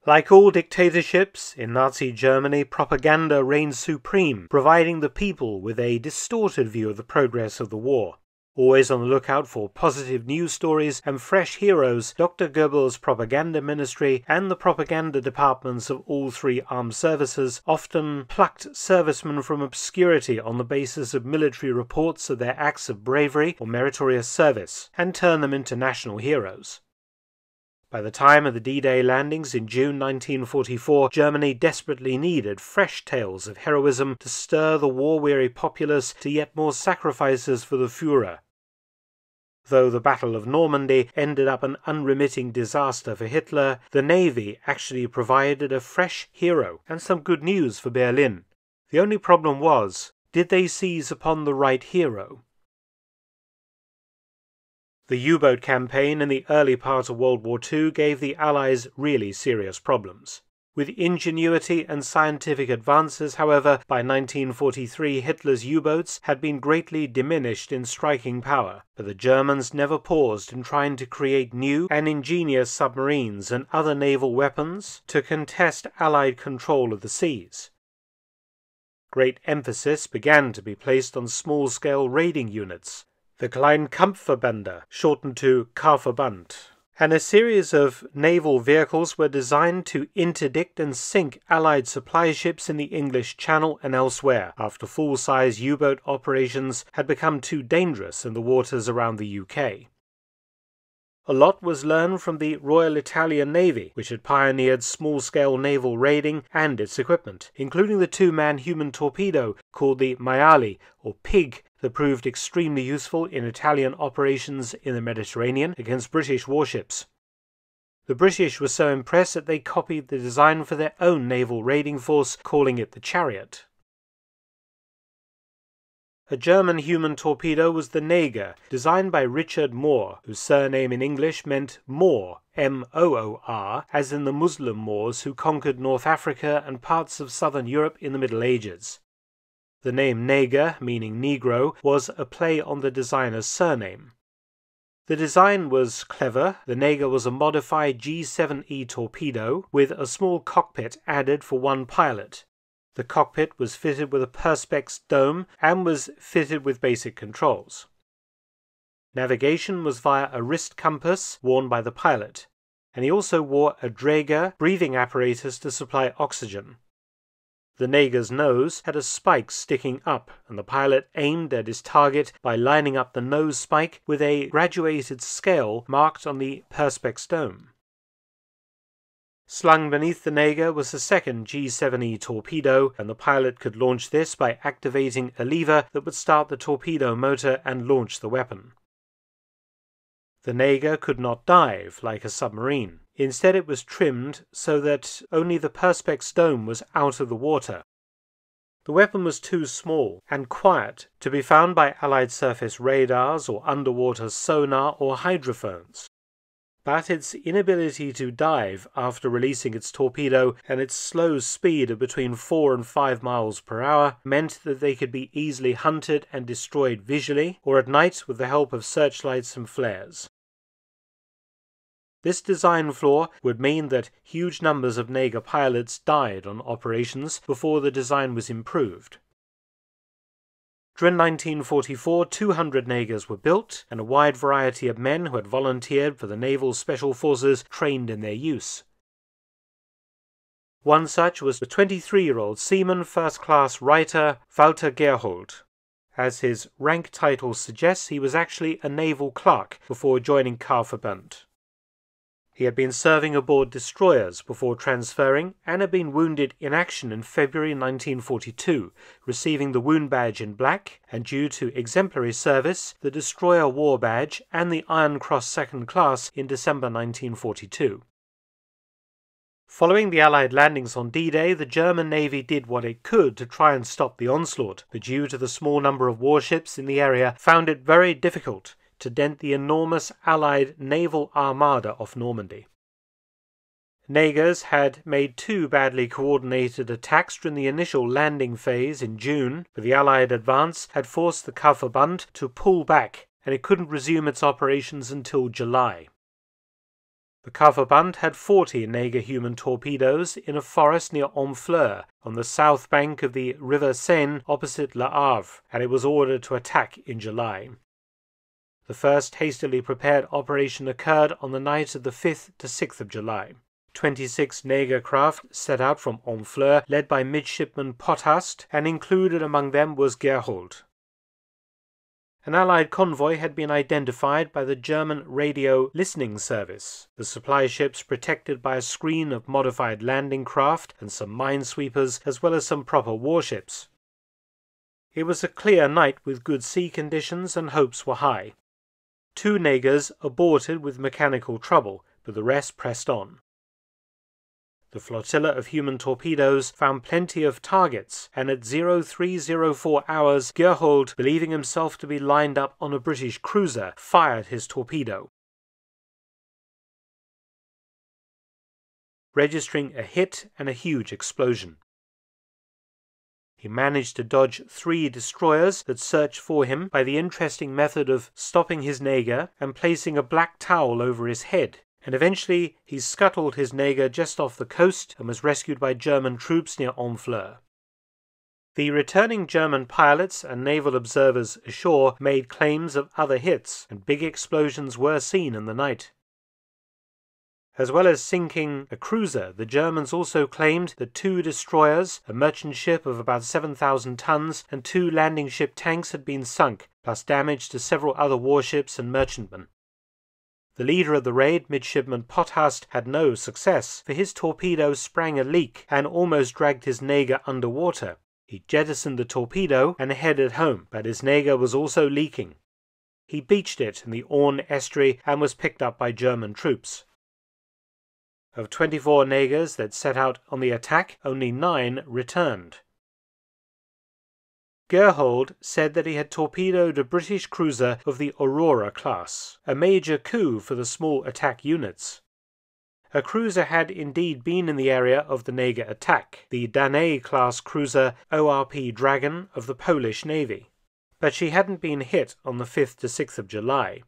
Like all dictatorships, in Nazi Germany, propaganda reigned supreme, providing the people with a distorted view of the progress of the war. Always on the lookout for positive news stories and fresh heroes, Dr. Goebbels' propaganda ministry and the propaganda departments of all three armed services often plucked servicemen from obscurity on the basis of military reports of their acts of bravery or meritorious service, and turned them into national heroes. By the time of the D-Day landings in June 1944, Germany desperately needed fresh tales of heroism to stir the war-weary populace to yet more sacrifices for the Führer. Though the Battle of Normandy ended up an unremitting disaster for Hitler, the Navy actually provided a fresh hero and some good news for Berlin. The only problem was, did they seize upon the right hero? The U-boat campaign in the early part of World War II gave the Allies really serious problems. With ingenuity and scientific advances, however, by 1943 Hitler's U-boats had been greatly diminished in striking power, but the Germans never paused in trying to create new and ingenious submarines and other naval weapons to contest Allied control of the seas. Great emphasis began to be placed on small-scale raiding units, the Kleinkampfverbände, shortened to Kampfverband, and a series of naval vehicles were designed to interdict and sink Allied supply ships in the English Channel and elsewhere, after full-size U-boat operations had become too dangerous in the waters around the UK. A lot was learned from the Royal Italian Navy, which had pioneered small-scale naval raiding and its equipment, including the two-man human torpedo called the Maiale, or Pig, that proved extremely useful in Italian operations in the Mediterranean against British warships. The British were so impressed that they copied the design for their own naval raiding force, calling it the Chariot. A German human torpedo was the Neger, designed by Richard Moore, whose surname in English meant Moor, M-O-O-R, as in the Muslim Moors who conquered North Africa and parts of southern Europe in the Middle Ages. The name Neger, meaning Negro, was a play on the designer's surname. The design was clever. The Neger was a modified G7E torpedo with a small cockpit added for one pilot. The cockpit was fitted with a Perspex dome and was fitted with basic controls. Navigation was via a wrist compass worn by the pilot, and he also wore a Draeger breathing apparatus to supply oxygen. The Neger's nose had a spike sticking up, and the pilot aimed at his target by lining up the nose spike with a graduated scale marked on the Perspex dome. Slung beneath the Neger was the second G7E torpedo, and the pilot could launch this by activating a lever that would start the torpedo motor and launch the weapon. The Neger could not dive like a submarine. Instead, it was trimmed so that only the Perspex dome was out of the water. The weapon was too small and quiet to be found by Allied surface radars or underwater sonar or hydrophones. But its inability to dive after releasing its torpedo and its slow speed of between 4 and 5 miles per hour meant that they could be easily hunted and destroyed visually or at night with the help of searchlights and flares. This design flaw would mean that huge numbers of Neger pilots died on operations before the design was improved. During 1944, 200 Negers were built, and a wide variety of men who had volunteered for the Naval Special Forces trained in their use. One such was the 23-year-old seaman first-class writer Walter Gerhold. As his rank title suggests, he was actually a naval clerk before joining Kampfverband. He had been serving aboard destroyers before transferring and had been wounded in action in February 1942, receiving the Wound Badge in black and, due to exemplary service, the Destroyer War Badge and the Iron Cross Second Class in December 1942. Following the Allied landings on D-Day, the German Navy did what it could to try and stop the onslaught, but due to the small number of warships in the area, found it very difficult to dent the enormous Allied naval armada off Normandy. Negers had made 2 badly coordinated attacks during the initial landing phase in June, but the Allied advance had forced the Kampfverband to pull back, and it couldn't resume its operations until July. The Kafferbund had 40 Neger human torpedoes in a forest near Honfleur, on the south bank of the River Seine opposite Le Havre, and it was ordered to attack in July. The first hastily prepared operation occurred on the night of the 5th to 6th of July. 26 Neger craft set out from Honfleur, led by midshipman Pothast, and included among them was Gerhold. An Allied convoy had been identified by the German radio listening service, the supply ships protected by a screen of modified landing craft and some minesweepers, as well as some proper warships. It was a clear night with good sea conditions, and hopes were high. 2 Negers aborted with mechanical trouble, but the rest pressed on. The flotilla of human torpedoes found plenty of targets, and at 0304 hours, Gerhold, believing himself to be lined up on a British cruiser, fired his torpedo, registering a hit and a huge explosion. He managed to dodge 3 destroyers that searched for him by the interesting method of stopping his Neger and placing a black towel over his head, and eventually he scuttled his Neger just off the coast and was rescued by German troops near Honfleur. The returning German pilots and naval observers ashore made claims of other hits, and big explosions were seen in the night. As well as sinking a cruiser, the Germans also claimed that 2 destroyers, a merchant ship of about 7,000 tons, and 2 landing ship tanks had been sunk, plus damage to several other warships and merchantmen. The leader of the raid, midshipman Pothast, had no success, for his torpedo sprang a leak and almost dragged his Neger underwater. He jettisoned the torpedo and headed home, but his Neger was also leaking. He beached it in the Orne estuary and was picked up by German troops. Of 24 Negers that set out on the attack, only 9 returned. Gerhold said that he had torpedoed a British cruiser of the Aurora class, a major coup for the small attack units. A cruiser had indeed been in the area of the Neger attack, the Danae-class cruiser ORP Dragon of the Polish Navy, but she hadn't been hit on the 5th to 6th of July.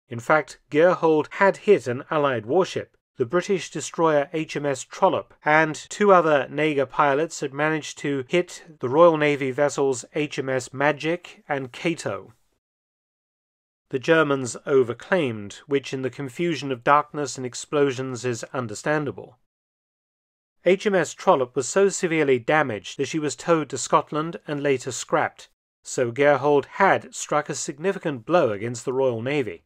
In fact, Gerhold had hit an Allied warship, the British destroyer HMS Trollope, and 2 other Neger pilots had managed to hit the Royal Navy vessels HMS Magic and Cato. The Germans overclaimed, which in the confusion of darkness and explosions is understandable. HMS Trollope was so severely damaged that she was towed to Scotland and later scrapped, so Gerhold had struck a significant blow against the Royal Navy.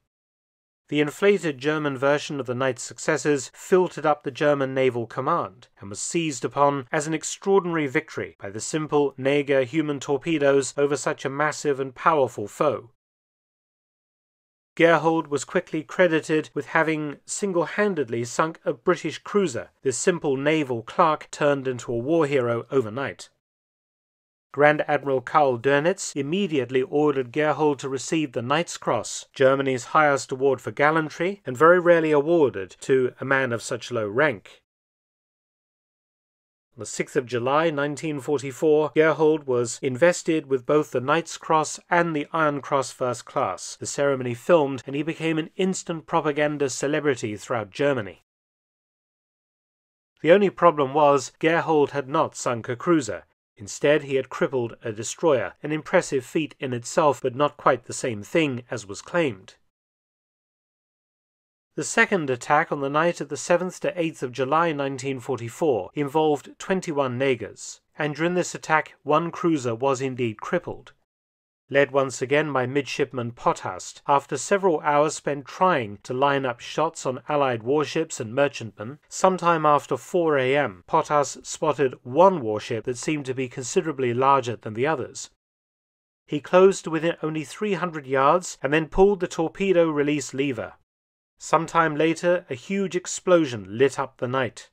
The inflated German version of the night's successes filtered up the German naval command and was seized upon as an extraordinary victory by the simple Neger human torpedoes over such a massive and powerful foe. Gerhold was quickly credited with having single-handedly sunk a British cruiser. This simple naval clerk turned into a war hero overnight. Grand Admiral Karl Dönitz immediately ordered Gerhold to receive the Knight's Cross, Germany's highest award for gallantry, and very rarely awarded to a man of such low rank. On the 6th of July 1944, Gerhold was invested with both the Knight's Cross and the Iron Cross First Class. The ceremony filmed, and he became an instant propaganda celebrity throughout Germany. The only problem was Gerhold had not sunk a cruiser. Instead, he had crippled a destroyer, an impressive feat in itself, but not quite the same thing as was claimed. The second attack on the night of the 7th to 8th of July 1944 involved 21 Negers, and during this attack 1 cruiser was indeed crippled. Led once again by midshipman Pothast, after several hours spent trying to line up shots on Allied warships and merchantmen, sometime after 4 a.m. Pothast spotted 1 warship that seemed to be considerably larger than the others. He closed within only 300 yards and then pulled the torpedo release lever. Sometime later, a huge explosion lit up the night.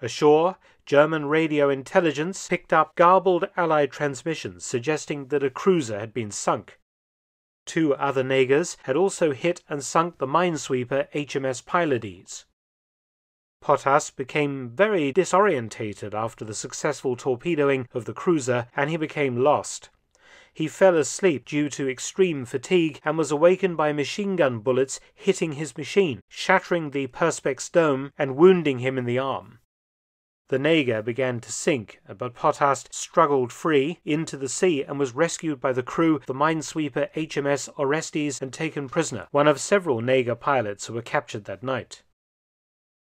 Ashore, German radio intelligence picked up garbled Allied transmissions suggesting that a cruiser had been sunk. 2 other Negers had also hit and sunk the minesweeper HMS Pylades. Pothast became very disorientated after the successful torpedoing of the cruiser, and he became lost. he fell asleep due to extreme fatigue and was awakened by machine gun bullets hitting his machine, shattering the Perspex dome and wounding him in the arm. The Naga began to sink, but Potthast struggled free into the sea and was rescued by the crew of the minesweeper HMS Orestes and taken prisoner, one of several Naga pilots who were captured that night.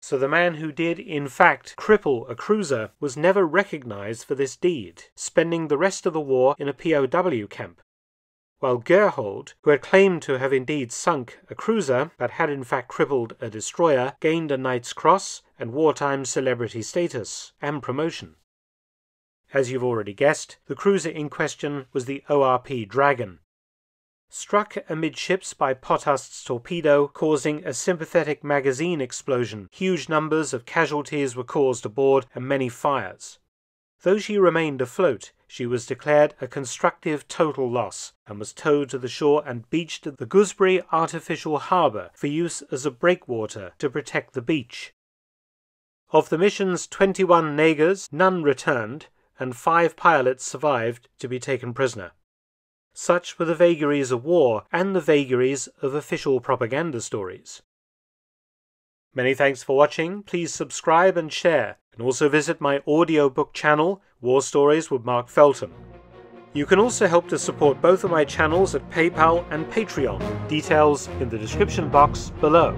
So the man who did, in fact, cripple a cruiser was never recognized for this deed, spending the rest of the war in a POW camp. While Gerhold, who had claimed to have indeed sunk a cruiser, but had in fact crippled a destroyer, gained a Knight's Cross and wartime celebrity status and promotion. As you've already guessed, the cruiser in question was the ORP Dragon. Struck amidships by Potthast's torpedo, causing a sympathetic magazine explosion, huge numbers of casualties were caused aboard and many fires. Though she remained afloat, she was declared a constructive total loss and was towed to the shore and beached at the Gooseberry Artificial Harbour for use as a breakwater to protect the beach. Of the mission's 21 Nagas, none returned, and 5 pilots survived to be taken prisoner. Such were the vagaries of war and the vagaries of official propaganda stories. Many thanks for watching. Please subscribe and share, and also visit my audiobook channel, War Stories with Mark Felton. You can also help to support both of my channels at PayPal and Patreon, details in the description box below.